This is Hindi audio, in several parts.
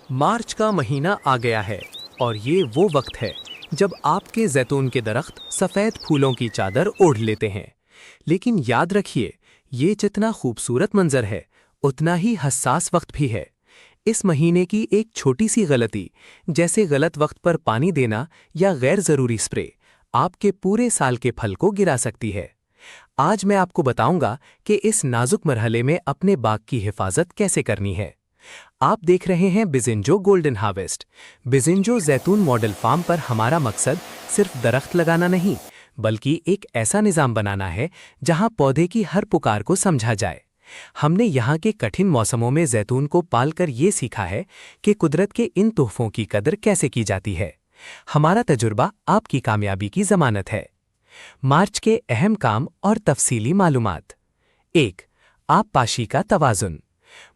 मार्च का महीना आ गया है और ये वो वक्त है जब आपके जैतून के दरख्त सफ़ेद फूलों की चादर ओढ़ लेते हैं। लेकिन याद रखिए, ये जितना खूबसूरत मंजर है उतना ही हसास वक्त भी है। इस महीने की एक छोटी सी गलती, जैसे गलत वक्त पर पानी देना या गैर ज़रूरी स्प्रे, आपके पूरे साल के फल को गिरा सकती है। आज मैं आपको बताऊंगा कि इस नाजुक मरहले में अपने बाग की हिफाजत कैसे करनी है। आप देख रहे हैं बिजेंजो गोल्डन हार्वेस्ट। बिजेंजो जैतून मॉडल फार्म पर हमारा मकसद सिर्फ दरख्त लगाना नहीं, बल्कि एक ऐसा निज़ाम बनाना है जहां पौधे की हर पुकार को समझा जाए। हमने यहाँ के कठिन मौसमों में जैतून को पालकर ये सीखा है कि कुदरत के इन तोहफों की कदर कैसे की जाती है। हमारा तजुर्बा आपकी कामयाबी की ज़मानत है। मार्च के अहम काम और तफसीली मालूमात। 1. आबपाशी का तवाज़ुन।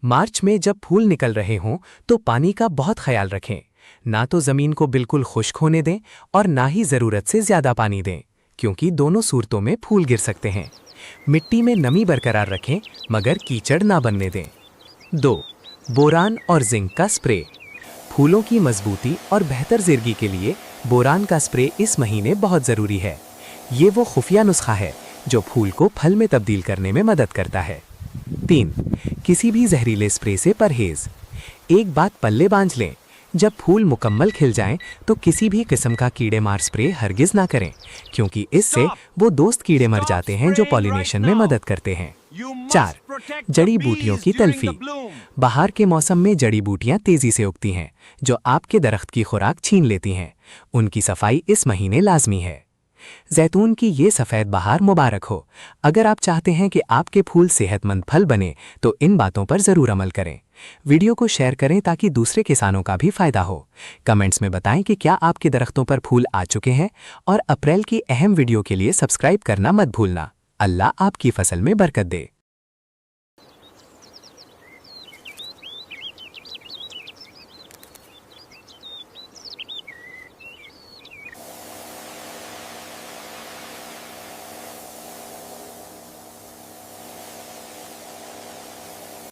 मार्च में जब फूल निकल रहे हों तो पानी का बहुत ख्याल रखें। ना तो ज़मीन को बिल्कुल खुश्क होने दें और ना ही ज़रूरत से ज़्यादा पानी दें, क्योंकि दोनों सूरतों में फूल गिर सकते हैं। मिट्टी में नमी बरकरार रखें, मगर कीचड़ ना बनने दें। 2. बोरान और जिंक का स्प्रे। फूलों की मजबूती और बेहतर ज़िरगी के लिए बोरान का स्प्रे इस महीने बहुत ज़रूरी है। ये वो खुफिया नुस्खा है जो फूल को फल में तब्दील करने में मदद करता है। 3. किसी भी जहरीले स्प्रे से परहेज। एक बात पल्ले बांध लें, जब फूल मुकम्मल खिल जाएं तो किसी भी किस्म का कीड़े मार स्प्रे हरगिज ना करें, क्योंकि इससे वो दोस्त कीड़े मर जाते हैं जो पॉलिनेशन में मदद करते हैं। 4. जड़ी बूटियों की तल्फी। बाहर के मौसम में जड़ी बूटियां तेजी से उगती हैं, जो आपके दरख्त की खुराक छीन लेती हैं। उनकी सफाई इस महीने लाजमी है। जैतून की ये सफ़ेद बहार मुबारक हो। अगर आप चाहते हैं कि आपके फूल सेहतमंद फल बने तो इन बातों पर ज़रूर अमल करें। वीडियो को शेयर करें ताकि दूसरे किसानों का भी फ़ायदा हो। कमेंट्स में बताएं कि क्या आपके दरख्तों पर फूल आ चुके हैं, और अप्रैल की अहम वीडियो के लिए सब्सक्राइब करना मत भूलना। अल्लाह आपकी फसल में बरकत दे।